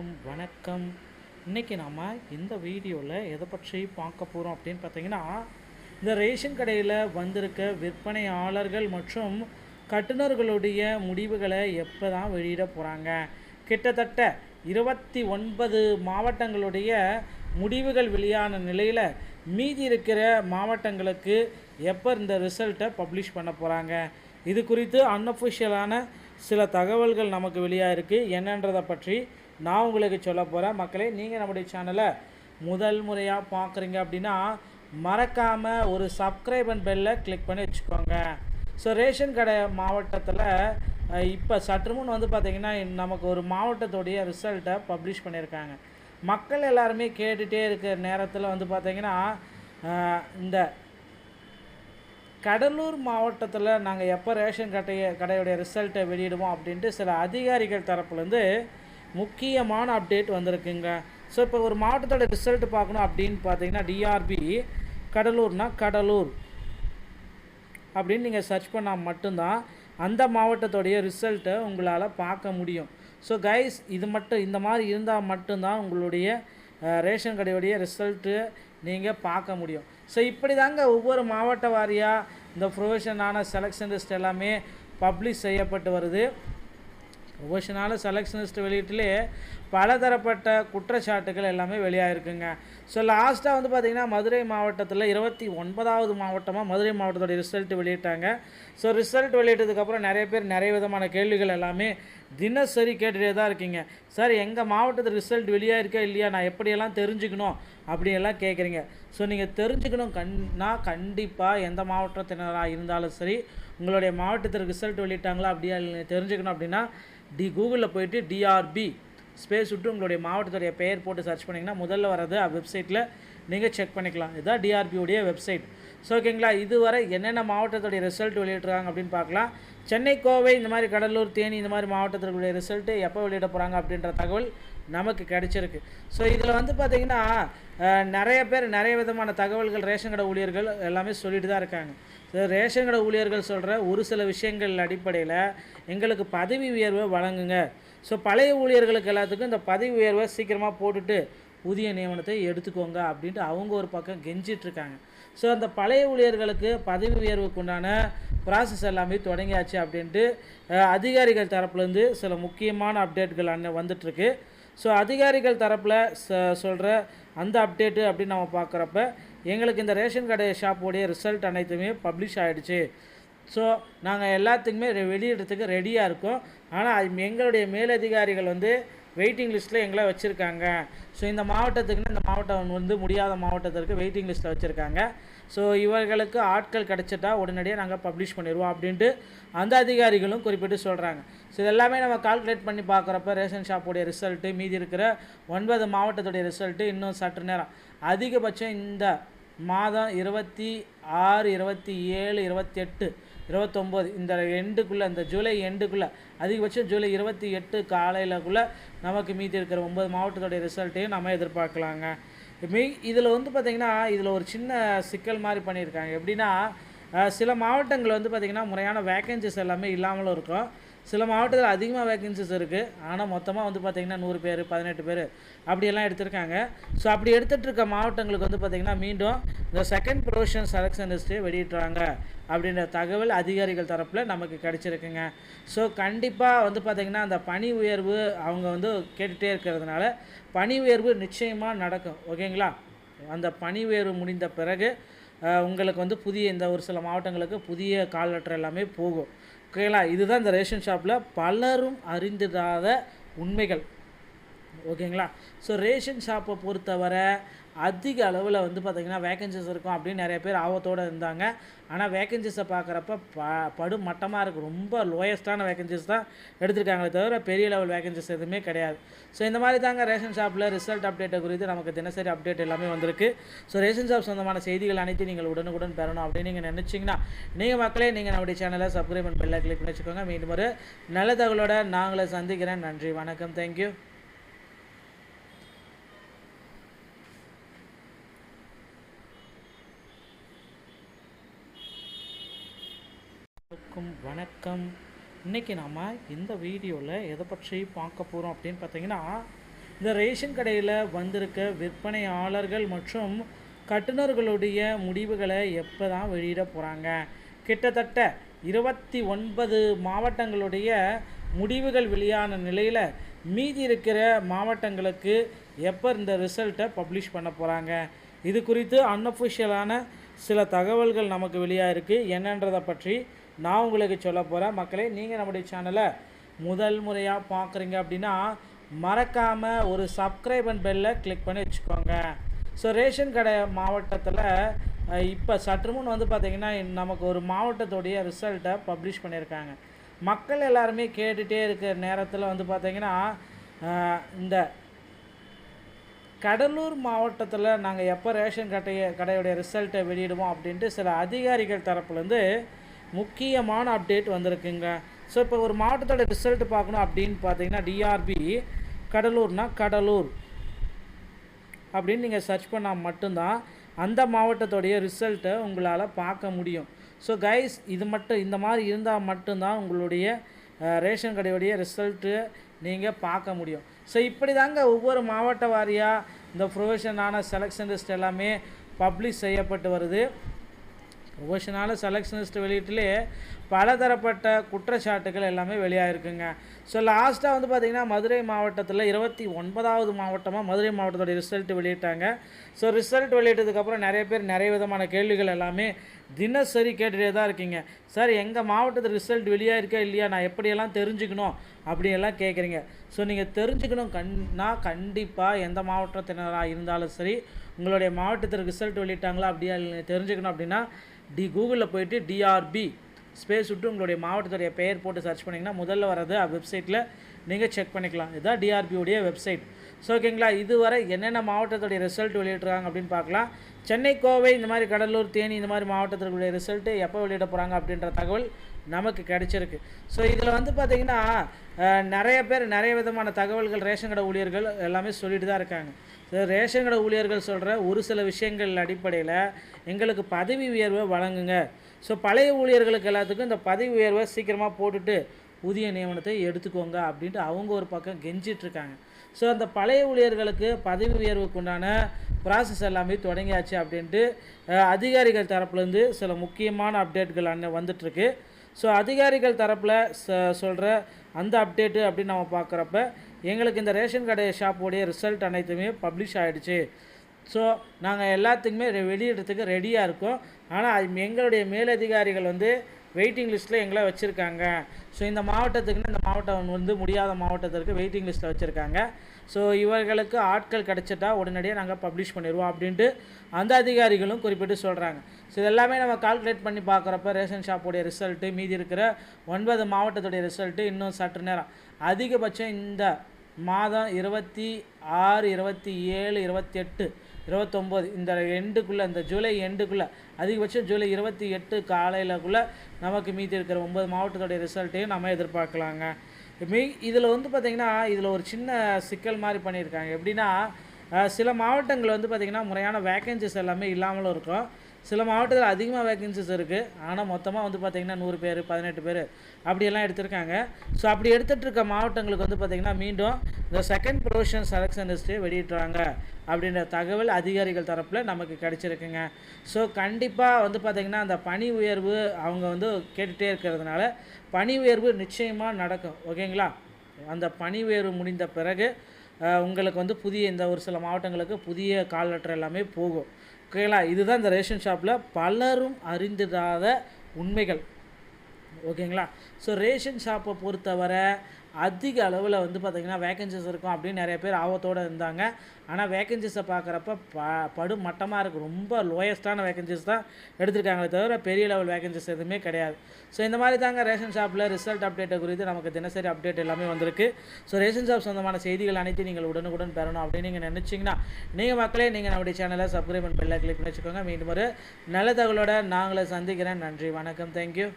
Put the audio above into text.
எல்லோருக்கும் வணக்கம். இன்றைக்கி நாம் இந்த வீடியோவில் எதை பற்றி பார்க்க போகிறோம் அப்படின்னு பார்த்தீங்கன்னா, இந்த ரேஷன் கடையில் வந்திருக்க விற்பனையாளர்கள் மற்றும் கட்டுநர்களுடைய முடிவுகளை எப்போ தான் வெளியிட போகிறாங்க. கிட்டத்தட்ட 29 மாவட்டங்களுடைய முடிவுகள் வெளியான நிலையில் மீதி இருக்கிற மாவட்டங்களுக்கு எப்போ இந்த ரிசல்ட்டை பப்ளிஷ் பண்ண போகிறாங்க. இது குறித்து அன்அஃபிஷியலான சில தகவல்கள் நமக்கு வெளியாக இருக்குது. என்னன்றதை பற்றி நான் உங்களுக்கு சொல்ல போகிறேன். மக்களே, நீங்கள் நம்முடைய சேனலை முதல் முறையாக பார்க்குறீங்க அப்படின்னா மறக்காமல் ஒரு சப்ஸ்கிரைப் அண்ட் பெல்லை கிளிக் பண்ணி வச்சுக்கோங்க. ஸோ ரேஷன் கடை மாவட்டத்தில் இப்போ சற்று முன் பார்த்திங்கன்னா நமக்கு ஒரு மாவட்டத்துடைய ரிசல்ட்டை பப்ளிஷ் பண்ணியிருக்காங்க. மக்கள் எல்லாருமே கேட்டுகிட்டே இருக்கிற நேரத்தில் பார்த்திங்கன்னா இந்த கடலூர் மாவட்டத்தில் நாங்கள் எப்போ ரேஷன் கடையுடைய ரிசல்ட்டை வெளியிடுவோம் அப்படின்ட்டு சில அதிகாரிகள் தரப்புலேருந்து முக்கியமான அப்டேட் வந்திருக்குங்க. ஸோ இப்போ ஒரு மாவட்டத்தோட ரிசல்ட் பார்க்கணும் அப்படின்னு பார்த்தீங்கன்னா டிஆர்பி கடலூர்னால் கடலூர் அப்படின்னு நீங்கள் சர்ச் பண்ணால் மட்டும்தான் அந்த மாவட்டத்துடைய ரிசல்ட்டை உங்களால் பார்க்க முடியும். ஸோ கைஸ், இந்த மாதிரி இருந்தால் மட்டும்தான் உங்களுடைய ரேஷன் கடையுடைய ரிசல்ட்டு நீங்கள் பார்க்க முடியும். ஸோ இப்படி தாங்க ஒவ்வொரு மாவட்ட வாரியாக இந்த ப்ரொஃபஷனான செலெக்ஷன் லிஸ்ட் எல்லாமே பப்ளிஷ் செய்யப்பட்டு வருது. ப்ரொஃபஷனான செலெக்ஷன் லிஸ்ட் வெளியிட்டிலே பலதரப்பட்ட குற்றச்சாட்டுகள் எல்லாமே வெளியாகிருக்குங்க. ஸோ லாஸ்ட்டாக பார்த்திங்கன்னா மதுரை மாவட்டத்தில் 29வது மாவட்டமாக மதுரை மாவட்டத்தோடைய ரிசல்ட் வெளியிட்டாங்க. ஸோ ரிசல்ட் வெளியிட்டதுக்கப்புறம் நிறைய பேர் நிறைய விதமான கேள்விகள் எல்லாமே தினசரி கேட்டுகிட்டே தான் இருக்கீங்க. சார், எங்கள் மாவட்டத்தில் ரிசல்ட் வெளியாயிருக்கா இல்லையா, நான் எப்படியெல்லாம் தெரிஞ்சுக்கணும் அப்படியெல்லாம் கேட்குறீங்க. ஸோ நீங்கள் தெரிஞ்சுக்கணும் கண்டிப்பாக எந்த மாவட்டத்தினராக இருந்தாலும் சரி, உங்களுடைய மாவட்டத்திற்கு ரிசல்ட் வெளியிட்டாங்களா அப்படியா தெரிஞ்சுக்கணும் அப்படின்னா கூகுளில் போய்ட்டு டிஆர்பி ஸ்பேஸ் விட்டு உங்களுடைய மாவட்டத்துடைய பெயர் போட்டு சர்ச் பண்ணிங்கன்னா முதல்ல வர்றது வெப்சைட்டில் நீங்கள் செக் பண்ணிக்கலாம். இதுதான் டிஆர்பியோடைய வெப்சைட். ஸோ ஓகேங்களா, இதுவரை என்னென்ன மாவட்டத்துடைய ரிசல்ட் வெளியிட்றாங்க அப்படின்னு பார்க்கலாம். சென்னை, கோவை, இந்த மாதிரி கடலூர், தேனி இந்த மாதிரி மாவட்டத்திற்குடைய ரிசல்ட்டு எப்போ வெளியிட போகிறாங்க அப்படின்ற தகவல் நமக்கு கிடைச்சிருக்கு. ஸோ இதில் பார்த்திங்கன்னா நிறைய பேர் நிறைய விதமான தகவல்கள் ரேஷன் கடை ஊழியர்கள் எல்லாமே சொல்லிட்டு தான் இருக்காங்க. ஸோ ரேஷன் கடை ஊழியர்கள் சொல்கிற ஒரு சில விஷயங்கள் அடிப்படையில் எங்களுக்கு பதவி உயர்வை வழங்குங்க. ஸோ பழைய ஊழியர்களுக்கு எல்லாத்துக்கும் இந்த பதவி உயர்வை சீக்கிரமாக போட்டுட்டு புதிய நியமனத்தை எடுத்துக்கோங்க அப்படின்ட்டு அவங்க ஒரு பக்கம் கெஞ்சிட்ருக்காங்க. ஸோ அந்த பழைய ஊழியர்களுக்கு பதவி உயர்வுக்கு உண்டான ப்ராசஸ் எல்லாமே தொடங்கியாச்சு அப்படின்ட்டு அதிகாரிகள் தரப்புலேருந்து சில முக்கியமான அப்டேட்கள் வந்துட்டுருக்கு. ஸோ அதிகாரிகள் தரப்பில் சொல்கிற அந்த அப்டேட்டு அப்படின்னு நம்ம பார்க்குறப்ப எங்களுக்கு இந்த ரேஷன் கடை ஷாப்போடைய ரிசல்ட் அனைத்துமே பப்ளிஷ் ஆகிடுச்சு. ஸோ நாங்கள் எல்லாத்துக்குமே வெளியிடுறதுக்கு ரெடியாக இருக்கோம். ஆனால் எங்களுடைய மேலதிகாரிகள் வெயிட்டிங் லிஸ்ட்டில் எங்களை வச்சுருக்காங்க. ஸோ இந்த மாவட்டத்துக்குன்னு இந்த மாவட்டம் முடியாத மாவட்டத்திற்கு வெயிட்டிங் லிஸ்ட்டில் வச்சுருக்காங்க. ஸோ இவர்களுக்கு ஆட்கள் கிடச்சிட்டா உடனடியாக நாங்கள் பப்ளிஷ் பண்ணிடுவோம் அப்படின்ட்டு அந்த அதிகாரிகளும் குறிப்பிட்டு சொல்கிறாங்க. ஸோ இதெல்லாமே நம்ம கால்குலேட் பண்ணி பார்க்குறப்ப ரேஷன் ஷாப்புடைய ரிசல்ட்டு, மீதி இருக்கிற 9 மாவட்டத்துடைய ரிசல்ட்டு இன்னும் சற்று நேரம், அதிகபட்சம் இந்த மாதம் 26, 27, 28, 29 இந்த எண்டுக்குள்ளே, இந்த ஜூலை எண்டுக்குள்ளே, அதிகபட்சம் ஜூலை 28 காலையிலக்குள்ளே நமக்கு மீதி இருக்கிற 9 மாவட்டத்துடைய ரிசல்ட்டையும் நம்ம எதிர்பார்க்கலாங்க. இதில் பார்த்திங்கன்னா இதில் ஒரு சின்ன சிக்கல் மாதிரி பண்ணியிருக்காங்க. எப்படின்னா சில மாவட்டங்கள் பார்த்திங்கன்னா முறையான வேக்கன்சிஸ் எல்லாமே இல்லாமலும் இருக்கும். சில மாவட்டத்தில் அதிகமாக வேக்கன்சிஸ் இருக்குது. ஆனால் மொத்தமாக பார்த்திங்கன்னா 100 பேர் 18 பேர் அப்படியெல்லாம் எடுத்திருக்காங்க. ஸோ அப்படி எடுத்துகிட்டு இருக்க மாவட்டங்களுக்கு பார்த்திங்கன்னா மீண்டும் இந்த செகண்ட் ப்ரொவிஷன் செலெக்ஷன் லிஸ்ட்டே வெளியிட்றாங்க அப்படின்ற தகவல் அதிகாரிகள் தரப்பில் நமக்கு கிடச்சிருக்குங்க. ஸோ கண்டிப்பாக பார்த்திங்கன்னா அந்த பணி உயர்வு அவங்க கேட்டுகிட்டே இருக்கிறதுனால பணி உயர்வு நிச்சயமாக நடக்கும். ஓகேங்களா, அந்த பணி உயர்வு முடிந்த பிறகு உங்களுக்கு புதிய இந்த ஒரு சில மாவட்டங்களுக்கு புதிய கால் லெட்டர் எல்லாமே போகும். ஓகேங்களா, இதுதான் இந்த ரேஷன் ஷாப்பில் பலரும் அறிந்திடாத உண்மைகள். ஓகேங்களா, ஸோ ரேஷன் ஷாப்பை பொறுத்தவரை அதிக அளவில் பார்த்திங்கன்னா வேக்கன்சிஸ் இருக்கும் அப்படின்னு நிறைய பேர் ஆர்வத்தோடு இருந்தாங்க. ஆனால் வேக்கன்சிஸை பார்க்குறப்ப படு மட்டமாக இருக்குது. ரொம்ப லோயஸ்ட்டான வேக்கன்சிஸ் தான் எடுத்திருக்காங்களே தவிர பெரிய லெவல் வேக்கன்சிஸ் எதுவுமே கிடையாது. ஸோ இந்த மாதிரி தாங்க ரேஷன் ஷாப்பில் ரிசல்ட் அப்டேட்டை குறித்து நமக்கு தினசரி அப்டேட் எல்லாமே வந்திருக்கு. ஸோ ரேஷன் ஷாப் சொந்தமான செய்திகள் அனைத்தையும் நீங்கள் உடனுக்குடன் பெறணும் அப்படின்னு நீங்கள் நினச்சிங்கன்னா நீங்கள் மக்களே நீங்கள் நம்முடைய சேனலை சப்ஸ்கிரைப் பண்ணி பெல்லை கிளிக் பண்ணி வச்சுக்கோங்க. மீண்டும் ஒரு நல்ல தகவலோட நாங்களே சந்திக்கிறேன். நன்றி, வணக்கம், தேங்க்யூ. வணக்கம். இன்றைக்கி நாம் இந்த வீடியோவில் எதை பற்றி பார்க்க போகிறோம் அப்படின்னு பார்த்தீங்கன்னா, இந்த ரேஷன் கடையில் வந்திருக்க விற்பனையாளர்கள் மற்றும் கட்டுநர்களுடைய முடிவுகளை எப்போ தான் வெளியிட போகிறாங்க? கிட்டத்தட்ட 29 மாவட்டங்களுடைய முடிவுகள் வெளியான நிலையில் மீதி இருக்கிற மாவட்டங்களுக்கு எப்போ இந்த ரிசல்ட்டை பப்ளிஷ் பண்ண போகிறாங்க? இது குறித்து அன்அஃபிஷியலான சில தகவல்கள் நமக்கு வெளியாக இருக்குது. என்னன்றதை பற்றி நான் உங்களுக்கு சொல்ல போகிறேன். மக்களே, நீங்கள் நம்முடைய சேனலை முதல் முறையாக பார்க்குறீங்க அப்படின்னா மறக்காமல் ஒரு சப்ஸ்கிரைப் அண்ட் பெல்லை கிளிக் பண்ணி வச்சுக்கோங்க. ஸோ ரேஷன் கடை மாவட்டத்தில் இப்போ சற்று முன் பார்த்திங்கன்னா நமக்கு ஒரு மாவட்டத்துடைய ரிசல்ட்டை பப்ளிஷ் பண்ணியிருக்காங்க. மக்கள் எல்லாருமே கேட்டுகிட்டே இருக்கிற நேரத்தில் பார்த்திங்கன்னா இந்த கடலூர் மாவட்டத்தில் நாங்கள் எப்போ ரேஷன் கடையுடைய ரிசல்ட்டை வெளியிடுவோம் அப்படின்ட்டு சில அதிகாரிகள் தரப்புலேருந்து முக்கியமான அப்டேட் வந்திருக்குங்க. ஸோ இப்போ ஒரு மாவட்டத்தோட ரிசல்ட் பார்க்கணும் அப்படின்னு பார்த்தீங்கன்னா டிஆர்பி கடலூர்னா கடலூர் அப்படின்னு நீங்கள் சர்ச் பண்ணால் மட்டும்தான் அந்த மாவட்டத்துடைய ரிசல்ட்டை உங்களால் பார்க்க முடியும். ஸோ கைஸ், இந்த மாதிரி இருந்தால் மட்டும்தான் உங்களுடைய ரேஷன் கடையுடைய ரிசல்ட்டு நீங்கள் பார்க்க முடியும். ஸோ இப்படி தாங்க ஒவ்வொரு மாவட்ட வாரியாக இந்த ப்ரொஃபஷனான செலெக்ஷன் லிஸ்ட் எல்லாமே பப்ளிஷ் செய்யப்பட்டு வருது. ப்ரொஃபஷனான செலெக்ஷன் லிஸ்ட் வெளியிட்டிலே பலதரப்பட்ட குற்றச்சாட்டுகள் எல்லாமே வெளியாகிருக்குங்க. ஸோ லாஸ்ட்டாக பார்த்திங்கன்னா மதுரை மாவட்டத்தில் 29வது மாவட்டமாக மதுரை மாவட்டத்தோடைய ரிசல்ட் வெளியிட்டாங்க. ஸோ ரிசல்ட் வெளியிட்டதுக்கப்புறம் நிறைய பேர் நிறைய விதமான கேள்விகள் எல்லாமே தினசரி கேட்டுகிட்டே தான் இருக்கீங்க. சார், எங்கள் மாவட்டத்தில் ரிசல்ட் வெளியாயிருக்கா இல்லையா, நான் எப்படியெல்லாம் தெரிஞ்சுக்கணும் அப்படியெல்லாம் கேட்குறீங்க. ஸோ நீங்கள் தெரிஞ்சுக்கணும் கண்டிப்பாக எந்த மாவட்டத்தினராக இருந்தாலும் சரி, உங்களுடைய மாவட்டத்தில் ரிசல்ட் வெளியிட்டாங்களா அப்படியா தெரிஞ்சுக்கணும் அப்படின்னா கூகுளில் போய்ட்டு டிஆர்பி ஸ்பேஸ் விட்டு உங்களுடைய மாவட்டத்துடைய பெயர் போட்டு சர்ச் பண்ணிங்கன்னா முதல்ல வரது வெப்சைட்டில் நீங்கள் செக் பண்ணிக்கலாம். இதுதான் டிஆர்பியோடைய வெப்சைட். ஸோ ஓகேங்களா, இதுவரை என்னென்ன மாவட்டத்துடைய ரிசல்ட் வெளியிட்றாங்க அப்படின்னு பார்க்கலாம். சென்னை, கோவை, இந்த மாதிரி கடலூர், தேனி இந்த மாதிரி மாவட்டத்திற்குடைய ரிசல்ட்டு எப்போ வெளியிட போகிறாங்க அப்படின்ற தகவல் நமக்கு கிடைச்சிருக்கு. ஸோ இதில் பார்த்திங்கன்னா நிறைய பேர் நிறைய விதமான தகவல்கள் ரேஷன் கடை ஊழியர்கள் எல்லாமே சொல்லிட்டு தான் இருக்காங்க. ஸோ ரேஷன் கடை ஊழியர்கள் சொல்கிற ஒரு சில விஷயங்கள் அடிப்படையில் எங்களுக்கு பதவி உயர்வை வழங்குங்க. ஸோ பழைய ஊழியர்களுக்கு எல்லாத்துக்கும் இந்த பதவி உயர்வை சீக்கிரமாக போட்டுட்டு புதிய நியமனத்தை எடுத்துக்கோங்க அப்படின்ட்டு அவங்க ஒரு பக்கம் கெஞ்சிட்ருக்காங்க. ஸோ அந்த பழைய ஊழியர்களுக்கு பதவி உயர்வுக்கு உண்டான ப்ராசஸ் எல்லாமே தொடங்கியாச்சு அப்படின்ட்டு அதிகாரிகள் தரப்புலேருந்து சில முக்கியமான அப்டேட்கள் வந்துட்டுருக்கு. ஸோ அதிகாரிகள் தரப்பில் சொல்கிற அந்த அப்டேட்டு அப்படின்னு நம்ம பார்க்குறப்ப எங்களுக்கு இந்த ரேஷன் கடை ஷாப்போடைய ரிசல்ட் அனைத்துமே பப்ளிஷ் ஆகிடுச்சு. ஸோ நாங்கள் எல்லாத்துக்குமே வெளியிடறதுக்கு ரெடியாக இருக்கோம். ஆனால் எங்களுடைய மேலதிகாரிகள் வெயிட்டிங் லிஸ்ட்டில் எங்களை வச்சுருக்காங்க. ஸோ இந்த மாவட்டத்துக்குன்னு இந்த மாவட்டம் முடியாத மாவட்டத்திற்கு வெயிட்டிங் லிஸ்ட்டில் வச்சுருக்காங்க. ஸோ இவர்களுக்கு ஆட்கள் கிடச்சிட்டா உடனடியாக நாங்கள் பப்ளிஷ் பண்ணிடுவோம் அப்படின்ட்டு அந்த அதிகாரிகளும் குறிப்பிட்டு சொல்கிறாங்க. ஸோ இதெல்லாமே நம்ம கால்குலேட் பண்ணி பார்க்குறப்ப ரேஷன் ஷாப்போடைய ரிசல்ட்டு, மீதி இருக்கிற 9 மாவட்டத்துடைய ரிசல்ட்டு இன்னும் சற்று நேரம், அதிகபட்சம் இந்த மாதம் 26, 27, 28, 29 இந்த எண்டுக்குள்ளே, இந்த ஜூலை எண்டுக்குள்ளே, அதிகபட்சம் ஜூலை 28 காலையிலக்குள்ளே நமக்கு மீதி இருக்கிற 9 மாவட்டத்துடைய ரிசல்ட்டையும் நம்ம எதிர்பார்க்கலாங்க. இதில் பார்த்திங்கன்னா இதில் ஒரு சின்ன சிக்கல் மாதிரி பண்ணியிருக்காங்க. எப்படின்னா சில மாவட்டங்கள் பார்த்திங்கன்னா முறையான வேக்கன்சிஸ் எல்லாமே இல்லாமலும் இருக்கும். சில மாவட்டத்தில் அதிகமாக வேக்கன்சிஸ் இருக்குது. ஆனால் மொத்தமாக பார்த்திங்கன்னா 100 பேர் 18 பேர் அப்படியெல்லாம் எடுத்திருக்காங்க. ஸோ அப்படி எடுத்துகிட்டு இருக்க மாவட்டங்களுக்கு பார்த்திங்கன்னா மீண்டும் இந்த செகண்ட் ப்ரொவிஷன் செலெக்ஷன் லிஸ்ட்டு வெளியிட்டுறாங்க அப்படின்ற தகவல் அதிகாரிகள் தரப்பில் நமக்கு கிடச்சிருக்குங்க. ஸோ கண்டிப்பாக பார்த்திங்கன்னா அந்த பணி உயர்வு அவங்க கேட்டுகிட்டே இருக்கிறதுனால பணி உயர்வு நிச்சயமாக நடக்கும். ஓகேங்களா, அந்த பணி உயர்வு முடிந்த பிறகு உங்களுக்கு புதிய இந்த ஒரு சில மாவட்டங்களுக்கு புதிய கால் லெட்டர் எல்லாமே போகும். ஓகேங்களா, இதுதான் இந்த ரேஷன் ஷாப்பில் பலரும் அறிந்திடாத உண்மைகள். ஓகேங்களா, ஸோ ரேஷன் ஷாப்பை பொறுத்தவரை அதிக அளவில் பார்த்திங்கன்னா வேக்கன்சிஸ் இருக்கும் அப்படின்னு நிறைய பேர் ஆபத்தோடு இருந்தாங்க. ஆனால் வேக்கன்சிஸை பார்க்குறப்ப படு மட்டமாக இருக்குது. ரொம்ப லோயஸ்ட்டான வேக்கன்சிஸ் தான் எடுத்திருக்காங்களே தவிர பெரிய லெவல் வேக்கன்சிஸ் எதுவுமே கிடையாது. ஸோ இந்த மாதிரி தாங்க ரேஷன் ஷாப்பில் ரிசல்ட் அப்டேட்டை குறித்து நமக்கு தினசரி அப்டேட் எல்லாமே வந்திருக்கு. ஸோ ரேஷன் ஷாப் சொந்தமான செய்திகள் அனைத்து நீங்கள் உடனுக்குடன் பெறணும் அப்படின்னு நீங்கள் நினச்சிங்கன்னா நீங்கள் மக்களே நீங்கள் நம்முடைய சேனலை சப்ஸ்கிரைப் பண்ணி பெல்லை கிளிக் பண்ணி வச்சுக்கோங்க. மீண்டும் ஒரு நல்ல தகவலோடு நாங்களே சந்திக்கிறேன். நன்றி, வணக்கம், தேங்க்யூ.